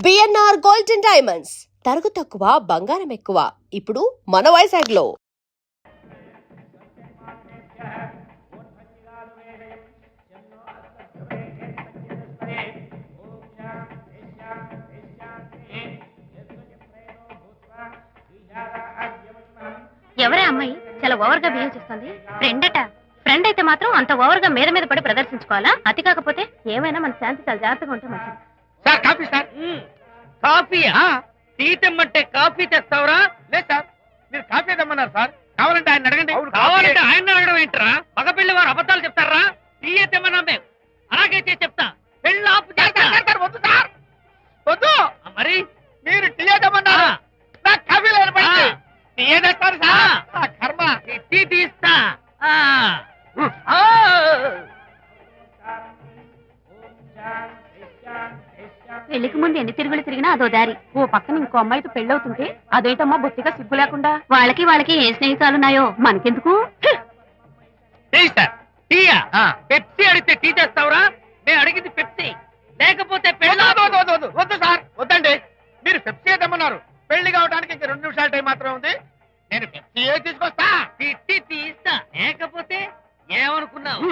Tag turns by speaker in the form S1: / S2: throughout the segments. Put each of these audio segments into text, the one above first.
S1: BNR golden diamonds తరుగు తక్కువ బంగారం ఎక్కువ. ఇప్పుడు మన వైజాగ్లో.
S2: ఎవరే అమ్మాయి చాలా ఓవర్ గా బిహేవ్ చేస్తుంది? ఫ్రెండ్ అయితే మాత్రం అంత ఓవర్ గా మీద మీద పడి ప్రదర్శించుకోవాలా? అతి కాకపోతే ఏమైనా మన శాంతి చాలా జాగ్రత్తగా ఉంటే మంచిది.
S3: Sir coffee sir. కాఫీయా? టీ తెమ్మంటే కాఫీ తెస్తావురా? లేదు సార్, మీరు కాఫీ తెమ్మన్నారు సార్. కావాలంటే ఆయన అడగండి. కావాలంటే ఆయన అడగడం ఏంటరా? మగ పెళ్లి వారు అబద్ధాలు చెప్తారా? టీ తెమ్మన్నా మేము అలాగైతే చెప్తా. పెళ్ళి ఆపు. వద్దు సార్, వద్దు. మరి మీరు టీ తెమ్మన్నారు, నాకు కాఫీ లేదు. టీ తెస్తారు సార్. కర్మ. టీ తీస్తా.
S2: పెళ్లికి ముందు ఎన్ని తిరుగులు తిరిగినా అదో దారి. ఓ పక్కన ఇంకో అమ్మాయితో పెళ్ళవుతుంటే అదేంటమ్మా బొత్తిగా సిగ్గు లేకుండా? వాళ్ళకి ఏ స్నేహితాలున్నాయో మనకెందుకు?
S3: పెప్సీ అడిగితే టీ తెస్తావురా? నేను అడిగింది పెప్సీ, లేకపోతే వద్దు సార్. వద్దండి, మీరు పెప్సీ తెమ్మన్నారు. పెళ్లి కావడానికి ఇంక 2 నిమిషాల టైం మాత్రం ఉంది. నేను పెప్సీ తీసుకొస్తా. తిట్టి తీస్తా, లేకపోతే ఏమనుకున్నావు?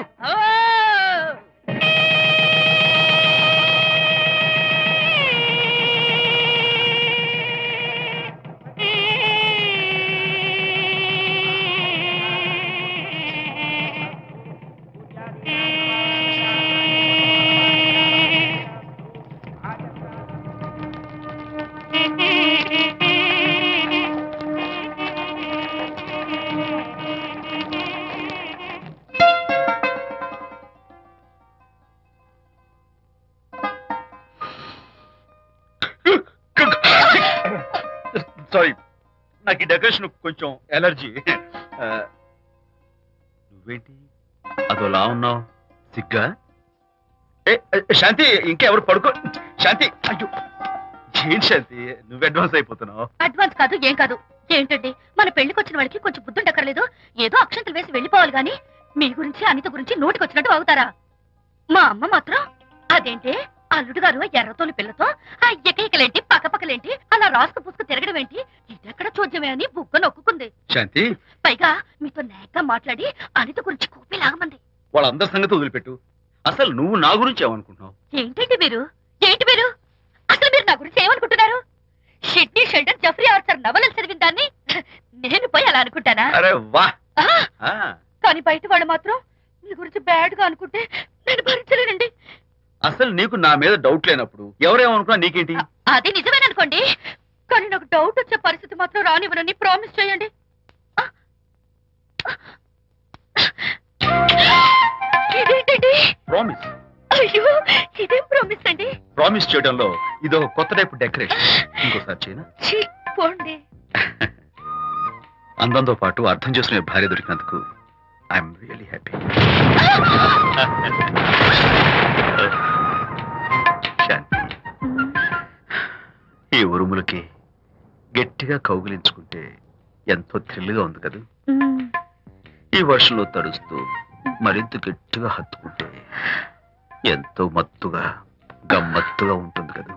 S4: సారీ, నాకు ఈ డెకరేషన్ కొంచెం ఎలర్జీ. నువ్వేంటి అదోలా ఉన్నావు? సిగ్గా? శాంతి, ఇంకెవరు పడుకో. శాంతి, అయ్యో ఏంటి శాంతి, నువ్వు అడ్వాన్స్ అయిపోతున్నావు.
S2: అడ్వాన్స్ కాదు, ఏం కాదు. ఏంటండి, మన పెళ్లికి వచ్చిన వాళ్ళకి కొంచెం బుద్ధుండక్కర్లేదు? ఏదో అక్షంతలు వేసి వెళ్ళిపోవాలి గాని మీ గురించి అనిత గురించి నోటికి వచ్చినట్టు అవుతారా? మా అమ్మ మాత్రం అదేంటి అల్లుడు గారు ఎర్రతోని పిల్లతో ఆ ఎకైకలేంటి పక్కపక్కలేంటి అలా రాసుకు పుసుకు తిరగడం ఏంటి, ఇదెక్కడ చూద్యమే అని బుగ్గ నొక్కుంది.
S4: శాంతి,
S2: పైగా మీతో నేగ్గా మాట్లాడి అనిత గురించి కూపి లాగమంది.
S4: వాళ్ళందరి సంగతి వదిలిపెట్టు. అసలు నువ్వు నా గురించి ఏమనుకుంటున్నావు?
S2: ఏంటి మీరు అసలు మీరు నా గురించి ఏమనుకుంటున్నారు? షిడ్నీ షెల్డన్ జెఫ్రీ ఆర్చర్ నవలలు చదివిన దాన్ని నేను పోయి అలా అనుకుంటానా?
S4: అరే వా.
S2: కానీ బయట వాళ్ళు మాత్రం మీ గురించి బ్యాడ్ గా అనుకుంటే నేను భరించలేనండి.
S4: అసలు నీకు నా మీద డౌట్ లేనప్పుడు ఎవరేమనుకున్నా నీకేంటి?
S2: అది నిజమేననుకోండి, కానీ నాకు డౌట్ వచ్చే పరిస్థితి మాత్రం రానివ్వనని ప్రామిస్ చేయండి. ఇదేంటండి?
S4: ప్రామిస్?
S2: అయ్యో, ఇదేం ప్రామిస్ అండి?
S4: ప్రామిస్ చేయడంలో ఇదో కొత్త టైపు డెకరేషన్. ఇంకోసారి చేయనా?
S2: పోండి.
S4: అందంతో పాటు అర్థం చేసుకునే భార్య దొరికినందుకు ఐఎమ్ రియలీ హ్యాపీ. శాంతి, ఈ ఉరుములకి గట్టిగా కౌగిలించుకుంటే ఎంతో థ్రిల్గా ఉంది కదా. ఈ వర్షంలో తడుస్తూ మరింత గట్టిగా హత్తుకుంటే ఎంతో మత్తుగా గమ్మత్తుగా ఉంటుంది కదా.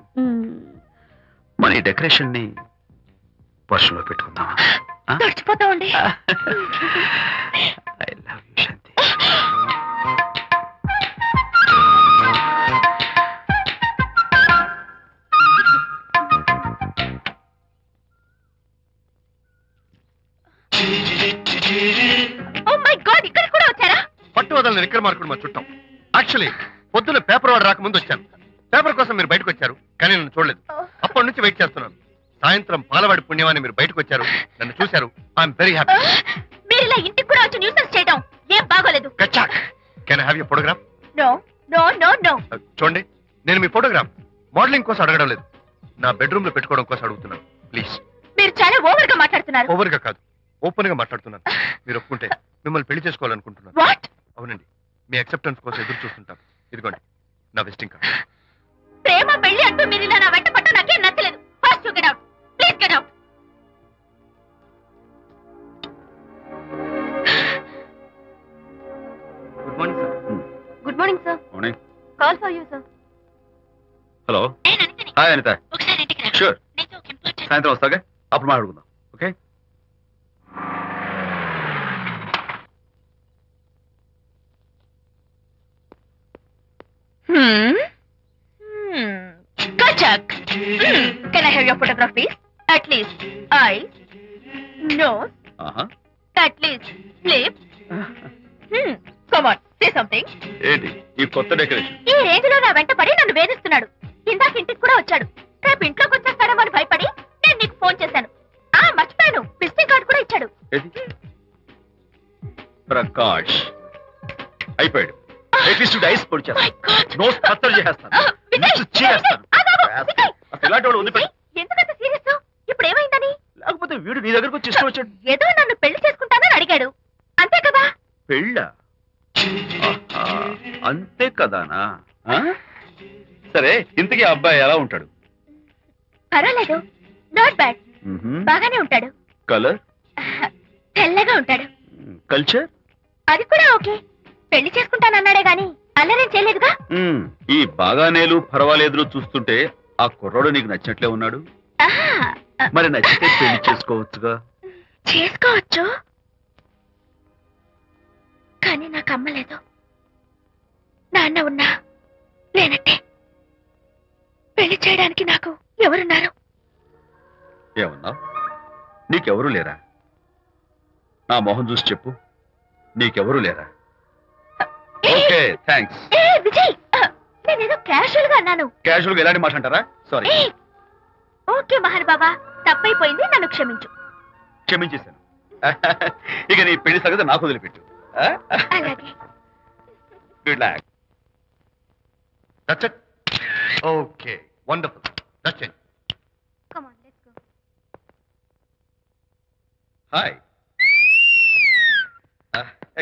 S4: మన ఈ డెకరేషన్ ని వర్షంలో పెట్టుకుందామా?
S2: తడిచిపోతామండి.
S4: ఐ లవ్ యూ శాంతి.
S3: పట్టు వదలని నిక్కర మార్కుడు మా చుట్టాం. యాక్చువల్లీ పొద్దున్న పేపర్ వాడు రాకముందు వచ్చాను. పేపర్ కోసం మీరు బయటకు వచ్చారు, కానీ నన్ను చూడలేదు. అప్పటి నుంచి వెయిట్ చేస్తున్నాను. సాయంత్రం పాలవాడి పుణ్యమాన్ని మీరు బయటకు వచ్చారు, నన్ను చూశారు. I'm very happy.
S2: మీరు ఇలా ఇంటికి కూడా వచ్చి న్యూసెన్స్ చేయడం ఏం బాగోలేదు.
S3: Can I have your photograph?
S2: No no no no.
S3: చూడండి, నేను మీ ఫోటోగ్రాఫ్ మోడలింగ్ కోసం అడగడం లేదు, నా బెడ్రూమ్ లో పెట్టుకోవడం కోసం అడుగుతున్నాను. ప్లీజ్.
S2: మీరు చాలా ఓవర్ గా మాట్లాడుతున్నారు.
S3: ఓవర్ గా కాదు, ఓపెన్ గా మాట్లాడుతున్నాను. మీరు ఒప్పుకుంటే మిమ్మల్ని పెళ్లి చేసుకోవాలనుకుంటున్నాను.
S2: వాట్?
S3: అవునండి, మీ అక్సెప్టెన్స్ కోసం ఎదురు చూస్తుంటాను. ఇదిగోండి నా విజిటింగ్ కార్డ్.
S2: ప్రేమ పెళ్లి అంటూ మీరు ఇలా నా వెంట పట్ట నాకేం నచ్చలేదు. First get out, please get out.
S4: Good morning sir.
S2: Good morning sir.
S4: Morning.
S2: Call for you sir.
S4: Hello.
S2: నేను అనితని.
S4: హాయ్ అనిత.
S2: ఒకసారి ఇంటికి రా.
S4: షూర్,
S2: నీతో ఒక important-
S4: సాయంత్రం వస్తాగా, అప్పుడు మాట్లాడుకుందాం. Okay.
S2: Kachak. Can I have your photograph, please? At least eyes, nose, at least lips. Come on, say something.
S4: ఏంటి ఈ కొత్త డెకరేషన్?
S2: ఈ రేంజ్ లో నా వెంట పడి నన్ను వేధిస్తున్నాడు. ఇందాక ఇంటికి కూడా వచ్చాడు. రేపు ఇంట్లోకి వచ్చేస్తాడేమో అని భయపడి నేను నీకు ఫోన్ చేశాను. మర్చిపోయాను, విజిటింగ్ కార్డు కూడా ఇచ్చాడు.
S4: ఏది? ప్రకాష్ అయిపోయాడు. అట్లీస్ట్ ఐస్ పొడి
S2: My God.
S4: చేస్తాను, నోస్ కత్తలు చేస్తాను,
S2: విజయ్,
S4: చేస్తాను.
S2: విజయ్.
S4: ఇలాంటి వాడు వదిలిపెట్టు.
S2: ఎందుకంత సీరియస్? ఇప్పుడు ఏమైందని?
S4: లేకపోతే వీడు నీ దగ్గరకు వచ్చి ఇష్టం వచ్చాడు.
S2: ఏదో నన్ను పెళ్లి చేసుకుంటానని అడిగాడు, అంతే కదా?
S4: పెళ్ళ అంతే కదానా? ఆ? సరే, ఇంతకీ ఆ అబ్బాయి ఎలా ఉంటాడు?
S2: పర్వాలేదు, నాట్ బ్యాడ్, బాగానే ఉంటాడు.
S4: కలర్?
S2: తెల్లగా ఉంటాడు.
S4: కల్చర్?
S2: అది కూడా ఓకే. పెళ్లి చేసుకుంటానన్నాడే గాని అల్లరేం చేయలేదుగా.
S4: ఈ బాగానేలు పర్వాలేదులు చూస్తుంటే ఆ కుర్రోడు నీకు నచ్చినట్లే ఉన్నాడు.
S2: ఆహా,
S4: మరి నచ్చితే పెళ్లి చేసుకోవచ్చుగా.
S2: చేసుకోవచ్చు, కానీ నాకు అమ్మ లేదు, నాన్న ఉన్నా లేనట్టే. పెళ్లి చేయడానికి నాకు ఎవరున్నారు?
S4: ఏమన్నావు? నీకెవరూ లేరా? నా మొహం చూసి చెప్పు, నీకెవరూ లేరా? Okay, thanks.
S2: విజయ్, నేనేదో క్యాషువల్ గా అన్నాను.
S4: క్యాజువల్ గా ఎలాంటి మాట అంటారా? సారీ.
S2: ఓకే మహర్ బాబా, తప్పైపోయింది, నన్ను క్షమించు.
S4: క్షమించేశాను. ఇక నీ పెళ్లి సంగతి నాకు వదిలిపెట్టు.
S2: అలాగే.
S4: Good luck.
S5: That's it? Okay, wonderful. That's it.
S2: Come on, let's go.
S4: Hi.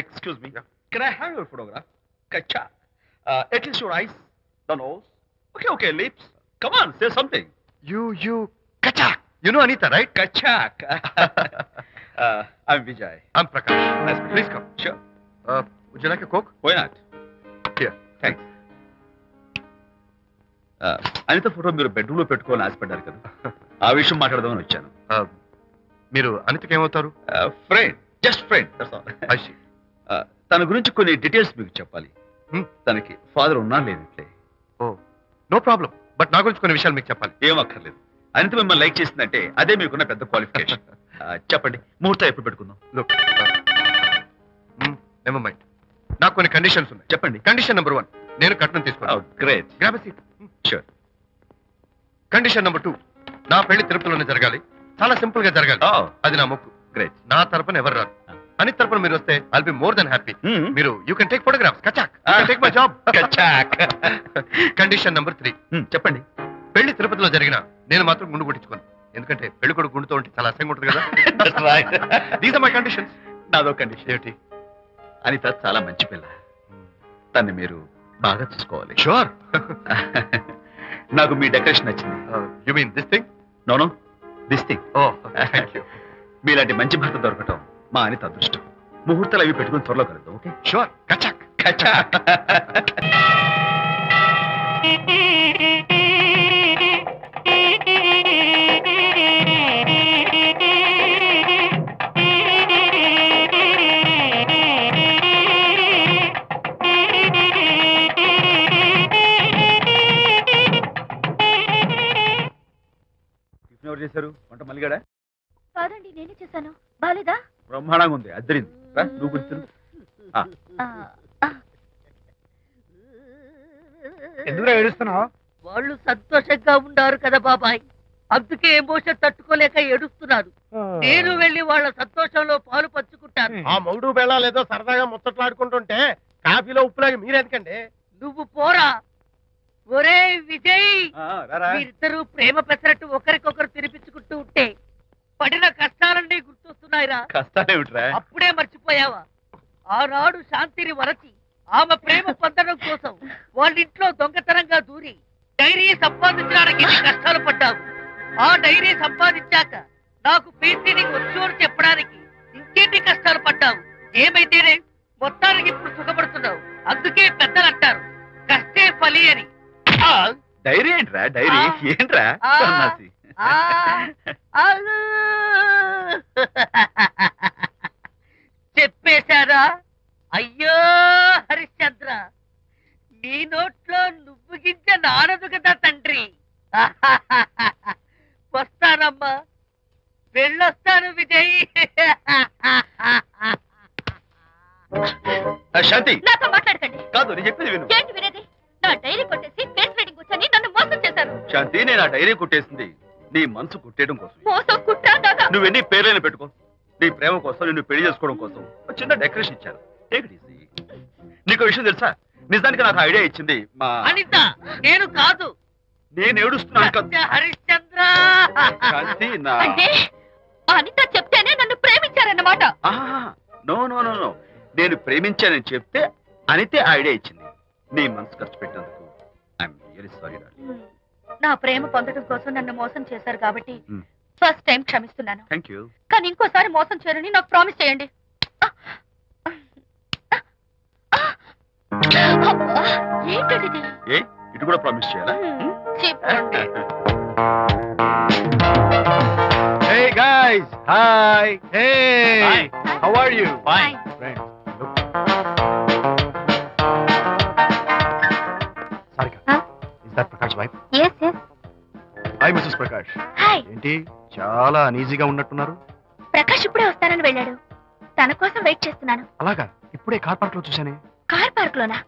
S4: Excuse me. Can I have your photograph? Kacha. At least your eyes, the nose. Okay, lips. Come on, say something.
S5: You, Kachak. You know Anita, right?
S4: Kachak. I'm Vijay.
S5: I'm Prakash.
S4: Nice to meet you.
S5: Please come.
S4: Sure.
S5: Would you like a Coke?
S4: Why not?
S5: Here.
S4: Thanks. Anitha photo మీరు bedroom లో పెట్టుకోవాలని ఆశపడ్డారు కదా, ఆ విషయం మాట్లాడదామని వచ్చాను.
S5: మీరు అనితకి ఏమవుతారు?
S4: Friend, just friend.
S5: I see.
S4: తన గురించి కొన్ని డీటెయిల్స్ మీకు చెప్పాలి.
S5: Hmm.
S4: తనకి ఫాదర్ ఉన్నా లేనిట్లే.
S5: Oh, no problem. బట్ నా గురించి కొన్ని విషయాలు మీకు చెప్పాలి.
S4: ఏం అక్కర్లేదు. అనిత మిమ్మల్ని లైక్ చేసిందంటే అదే మీకున్న పెద్ద క్వాలిఫికేషన్. చెప్పండి, ముహూర్తం ఎప్పుడు పెట్టుకుందాం?
S5: Look, never mind. నాకు కొన్ని కండిషన్స్ ఉన్నాయి.
S4: చెప్పండి.
S5: కండిషన్ నెంబర్ 1, నేను కట్నం తీసుకోవాలి.
S4: Great.
S5: Grab seat.
S4: Sure.
S5: Condition number 2, నా పెళ్లి తిరుపతిలోనే జరగాలి, చాలా సింపుల్ గా జరగాలి. అది నా మొక్కు.
S4: గ్రేట్.
S5: నా తరపున ఎవరు రారు. అనిత తరపున మీరు వస్తే I'll be more then happy. మీరు యూ కెన్ టేక్ ఫోటోగ్రాఫ్స్. కచాక్, టేక్ మై జాబ్.
S4: కచాక్.
S5: కండిషన్ నెంబర్ 3,
S4: చెప్పండి.
S5: పెళ్లి తిరుపతిలో జరిగిన నేను మాత్రం గుండు కొట్టించుకోను, ఎందుకంటే పెళ్లి కొడుకు గుండుతో ఉంటే చాలా అసహ్యంగా ఉంటుంది కదా. These are my conditions.
S4: నాదో కండిషన్.
S5: ఏమిటి?
S4: అనిత చాలా మంచి పిల్ల, తన్ని మీరు బాగా చూసుకోవాలి.
S5: షూర్.
S4: నాకు మీ డెకరేషన్ నచ్చింది.
S5: You mean this thing?
S4: No, this thing.
S5: Oh, thank you.
S4: మీలాంటి మంచి భర్త దొరకటం మా అనిత అదృష్టం. ముహూర్తాలు అవి పెట్టుకుని త్వరలో కలుద్దాం. ఓకే?
S5: షూర్. కచాక్.
S4: కచాక్. ఎవరు చేశారు వంట? మల్లిగాడా?
S2: కాదండి, నేనే చేశాను. బాలేదా?
S4: బ్రహ్మాండంగా ఉంది, అద్దరింది. రా, నువ్వు గుర్తు.
S3: ఎందుకు ఏడుస్తున్నావు?
S6: వాళ్ళు సంతోషంగా ఉన్నారు కదా బాబాయ్, అందుకే ఎమోషన్ తట్టుకోలేక ఏడుస్తున్నారు. నేను వెళ్ళి వాళ్ళ సంతోషంలో పాలు పంచుకుంటాను.
S3: ఆ మౌడు బెళ్ళాలేదో సరదాగా ముచ్చట్లాడుకుంటుంటే కాఫీలో ఉప్పులాగి మీరెందుకండి?
S6: నువ్వు పోరా. ఒరే విజయ్, మీరిద్దరూ ప్రేమ పెసరట్టు ఒకరికొకరు తినిపించుకుంటూ ఉంటే పడిన కష్టాలన్నీ గుర్తొస్తున్నాయిరా.
S4: కష్టాలేమిట్రా?
S6: అప్పుడే మర్చిపోయావా? ఆనాడు శాంతిని వరచి ఆమె ప్రేమ పొందడం కోసం వాళ్ళింట్లో దొంగతనంగా దూరి డైరీ సంపాదించడానికి ఎన్ని కష్టాలు పడ్డావు. ఆ డైరీ సంపాదించాక నాకు పెయింటింగ్ వచ్చోడు చెప్పడానికి ఇంకెన్ని కష్టాలు పడ్డావు. ఏమైతేనే మొత్తానికి ఇప్పుడు సుఖపడుతున్నావు. అందుకే పెద్దలు అంటారు కష్టే ఫలి అని.
S4: డైరీ ఏంట్రా డైరీ
S6: ఆ.
S4: ఏంట్రా
S6: ఆ.
S4: సన్నాసి.
S6: ఆ, అలు. చెప్పేశారా? అయ్యో హరిశ్చంద్ర, నీ నోట్లో నువ్వు గింజ నానదు కదా తండ్రి. వస్తానమ్మా, వెళ్ళొస్తాను విజయ్.
S4: శాంతి
S2: నాతో మాట్లాడకండి.
S4: కాదు నేను చెప్పేది విను.
S2: ఏంటి వినేది? నా డైరీ కొట్టేసి ఫేస్ రీడింగ్ వచ్చని నన్ను మోసం చేశారు.
S4: శాంతి నేను ఆ డైరీ కుట్టేసింది నీ మనసు కుట్టేయడం కోసం.
S2: మోసం కుట్ర దాకా.
S4: నువ్వు ఎన్ని పేర్లైనా పెట్టుకో, నీ ప్రేమ కోసం నిన్ను పెళ్లి చేసుకోవడం కోసం ఒక చిన్న డెకరేషన్ ఇచ్చాను. Take it easy. నీకు విషయం తెలుసా, నిజానికి నాకు ఐడియా ఇచ్చింది మా
S6: అనిత, నేను కాదు.
S4: నేను ఏడుస్తున్నాను కాదు.
S6: సత్య హరిశ్చంద్ర.
S4: శాంతి నా
S2: అంటే అనిత చెప్తేనే నన్ను ప్రేమించారన్నమాట.
S4: నో నో నో నో నేను ప్రేమించానని చెప్తే అనితే ఐడియా ఇచ్చింది. నీ మనసు ఖర్చు పెట్టినందుకు ఐఎమ్ రియల్లీ సారీ.
S2: నా ప్రేమ పొందడం కోసం నన్ను మోసం చేశారు కాబట్టి
S4: Hmm.
S2: ఫస్ట్ టైం క్షమిస్తున్నాను.
S4: Thank you.
S2: కానీ ఇంకోసారి మోసం చేయరని నాకు ప్రామిస్ చేయండి. ఏంటది?
S4: ఏ ఇటు కూడా ప్రామిస్ చేయాలా?
S2: చెప్పండి.
S5: Hey guys, hi. Hey,
S4: Hi.
S5: how are you?
S2: Fine.
S5: Friends, look. Sarika,
S2: Huh?
S5: is that Prakash wife?
S2: Yes, yes.
S5: Hi, Mrs. Prakash.
S2: Hi.
S5: ఏంటి చాలా అనీజీగా ఉన్నట్టున్నారు?
S2: ప్రకాష్ ఇప్పుడే వస్తానని వెళ్ళాడు. తన కోసం వెయిట్ చేస్తున్నాను.
S5: అలాగా ఇప్పుడే కార్ పార్క్ లో చూశానే.
S2: కార్ పార్క్ లోనా?